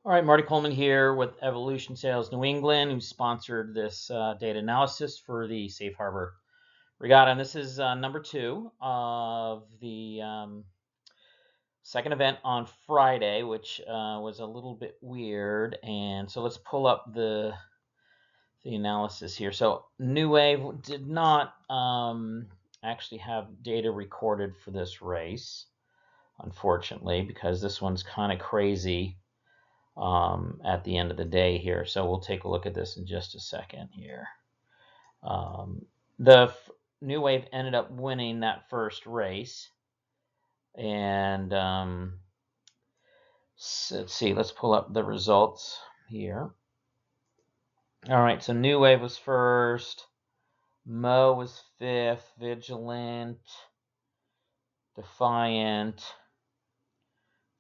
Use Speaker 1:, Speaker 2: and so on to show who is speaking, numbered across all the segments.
Speaker 1: All right, Marty Coleman here with Evolution Sales New England, who sponsored this data analysis for the Safe Harbor Regatta. And this is number 2 of the second event on Friday, which was a little bit weird. And so let's pull up the analysis here. So New Wave did not actually have data recorded for this race, unfortunately, because this one's kind of crazy. At the end of the day here. So we'll take a look at this in just a second here. The New Wave ended up winning that first race. And let's see, let's pull up the results here. All right, so New Wave was first. Mo was 5th. Vigilant, Defiant,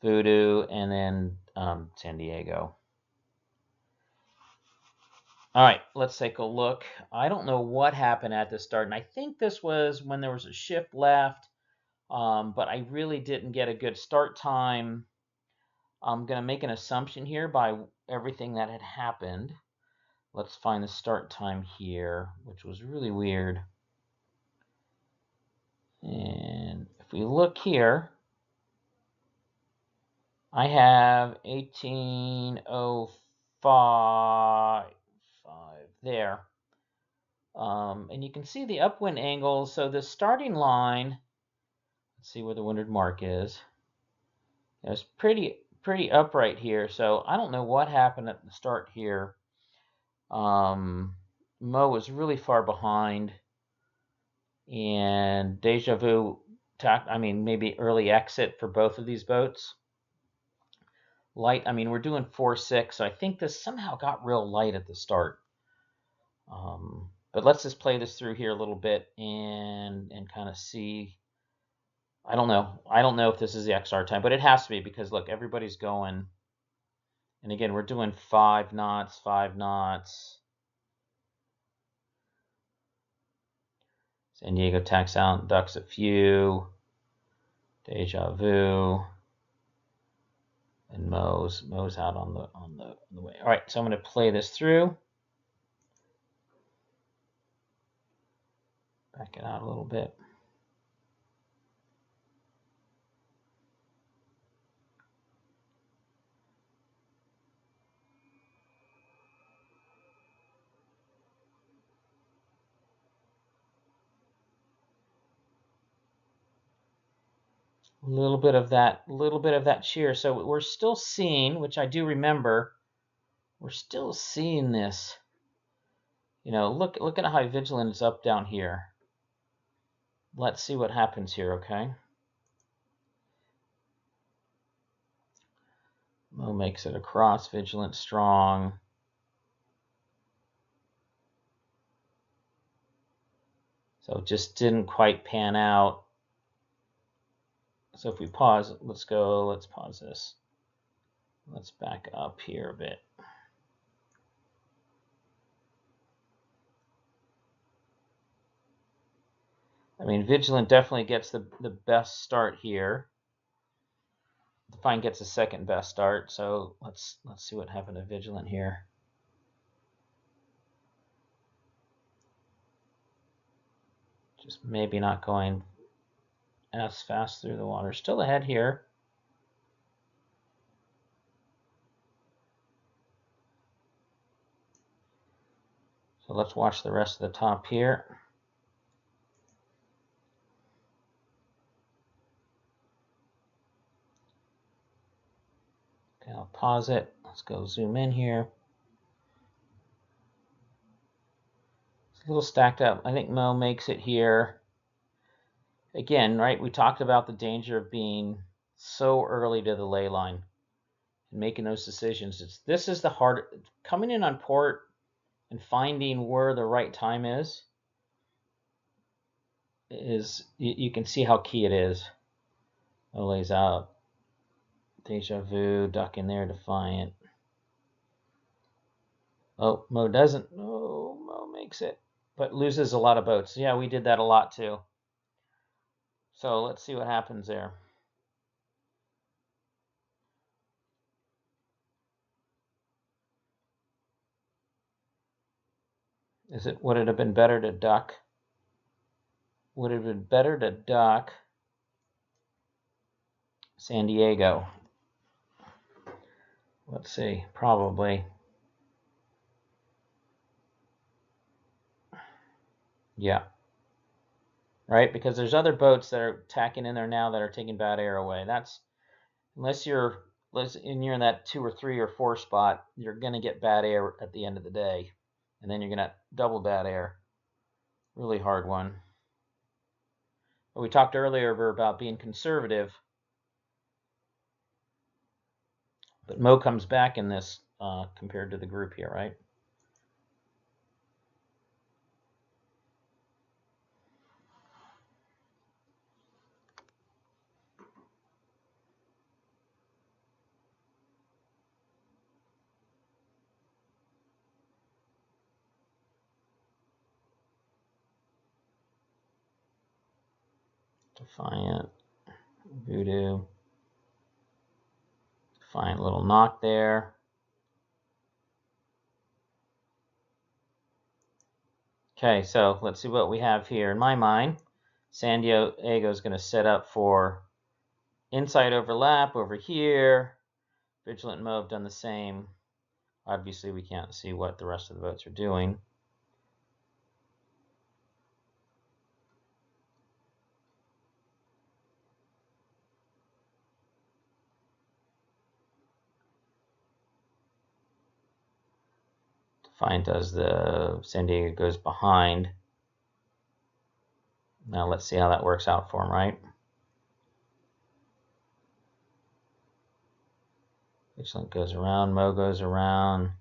Speaker 1: Voodoo, and then San Diego. All right, let's take a look. I don't know what happened at the start, and I think this was when there was a shift left, but I really didn't get a good start time. I'm going to make an assumption here by everything that had happened. Let's find the start time here, which was really weird. And if we look here, I have 18:05 there. And you can see the upwind angle. So the starting line, let's see where the windward mark is. It's pretty upright here. So I don't know what happened at the start here. Mo was really far behind, and Deja Vu, maybe early exit for both of these boats. Light, we're doing 4-6, so I think this somehow got real light at the start. But let's just play this through here a little bit and kind of see. I don't know if this is the XR time, but it has to be because look, everybody's going. And again, we're doing 5 knots, 5 knots. San Diego tacks out, ducks a few. Deja Vu. And Mo's out on the way. All right, so I'm going to play this through. Back it out a little bit. A little bit of that shear. So we're still seeing, which I do remember, we're still seeing this. Look at how high Vigilant is up down here. Let's see what happens here, okay? Mo makes it across, Vigilant strong. So it just didn't quite pan out. So if we pause, let's pause this. Let's back up here a bit. Vigilant definitely gets the best start here. Define gets the second best start. So let's see what happened to Vigilant here. Just maybe not going as fast through the water. Still ahead here. So let's watch the rest of the top here. Okay, I'll pause it. Let's go zoom in here. It's a little stacked up. I think Mo makes it here. Again, right, we talked about the danger of being so early to the ley line and making those decisions. This is the hard, coming in on port and finding where the right time is you can see how key it is. It lays out. Deja Vu, duck in there, Defiant. Oh, Mo doesn't. Oh, Mo makes it, but loses a lot of boats. Yeah, we did that a lot too. So let's see what happens there. Would it have been better to duck? Would it have been better to duck San Diego? Let's see, probably. Yeah. Right? Because there's other boats that are tacking in there now that are taking bad air away. That's unless you're in that 2 or 3 or 4 spot, you're gonna get bad air at the end of the day. And then you're gonna double bad air. Really hard one. But we talked earlier about being conservative. But Mo comes back in this compared to the group here, right? Defiant, Voodoo, Defiant little knock there. Okay, so let's see what we have here. In my mind, San Diego is going to set up for inside overlap over here. Vigilant and Mo have done the same. Obviously, we can't see what the rest of the boats are doing. Defiant does the San Diego goes behind. Now let's see how that works out for him, right? Vigilant goes around, Mo goes around.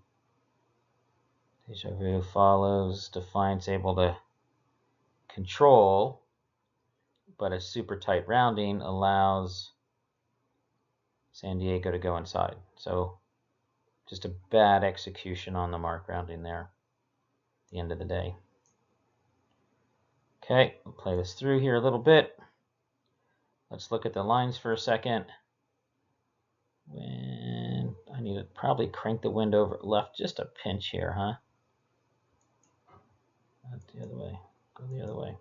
Speaker 1: Deja Vu follows. Defiant's able to control, but a super tight rounding allows San Diego to go inside. So just a bad execution on the mark rounding there at the end of the day. Okay, we'll play this through here a little bit. Let's look at the lines for a second. When I need to probably crank the wind over left just a pinch here, huh? Not the other way. Go the other way.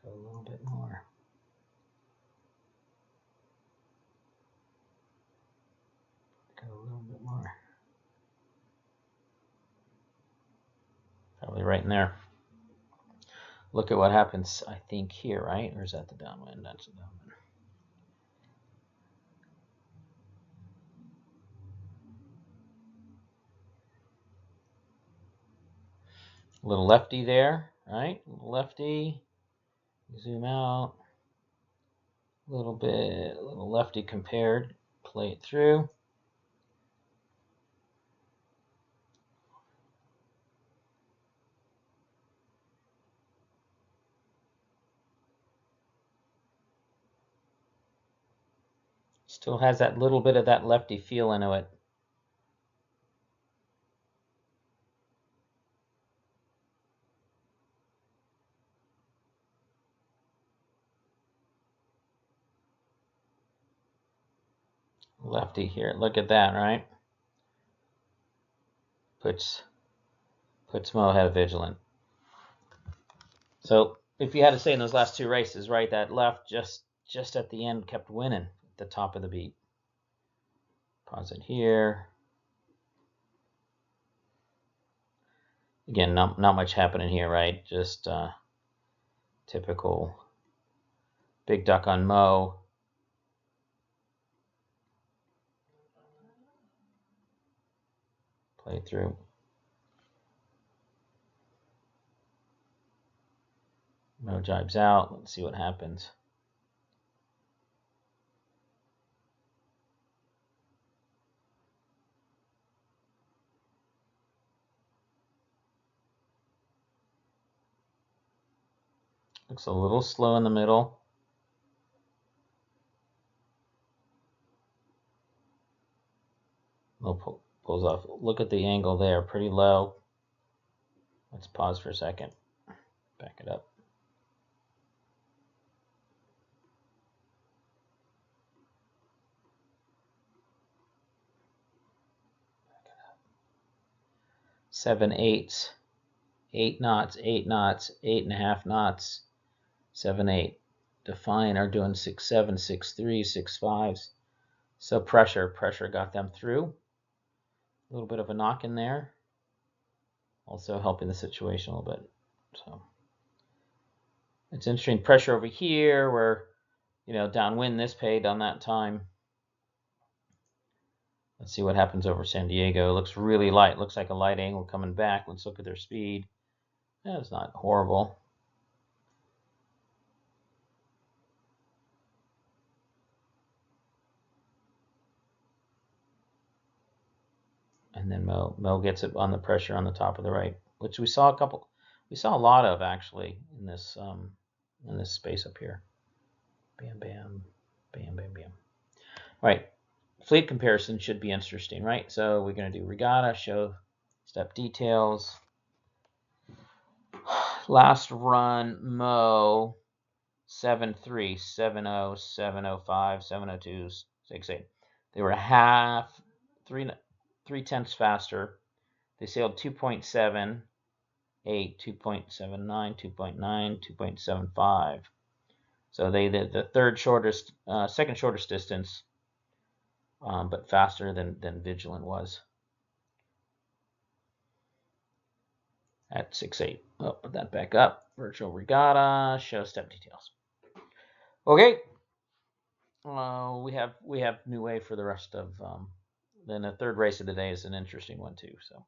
Speaker 1: Go a little bit more. Go a little bit more. Probably right in there. Look at what happens, I think, here, right? Or is that the downwind? That's the downwind. A little lefty there, right? A little lefty. Zoom out. A little bit, a little lefty compared. Play it through. Still has that little bit of that lefty feel into it. Lefty here. Look at that, right? Puts Mo ahead of Vigilant. So if you had to say in those last 2 races, right, that left just at the end kept winning at the top of the beat. Pause it here. Again, not much happening here, right? Just typical big duck on Mo. Play it through. Mo jibes out. Let's see what happens. Looks a little slow in the middle. Mo pulls off. Look at the angle there, pretty low. Let's pause for a second. Back it up. 7/8, 8 knots, 8 knots, 8.5 knots, 7/8. Define are doing 6/7, 6/3, 6/5s. So pressure got them through. A little bit of a knock in there. Also helping the situation a little bit. So it's interesting. Pressure over here where, downwind this paid on that time. Let's see what happens over San Diego. It looks really light. Looks like a light angle coming back. Let's look at their speed. Yeah, it's not horrible. And then Mo gets it on the pressure on the top of the right, which we saw a lot of actually in this space up here. Bam, bam, bam, bam, bam. All right, fleet comparison should be interesting, right? So we're going to do regatta, show step details. Last run, Mo, 7.3, 7.0, 7.05, 7.02, 6.8. They were three tenths faster. They sailed 2.7, 8, 2.79, 2.9, 2.75. So they did the second shortest distance, but faster than Vigilant was at 6.8. Oh, put that back up. Virtual regatta, show step details. Okay, we have New Way for the rest of. Then the third race of the day is an interesting one too. So.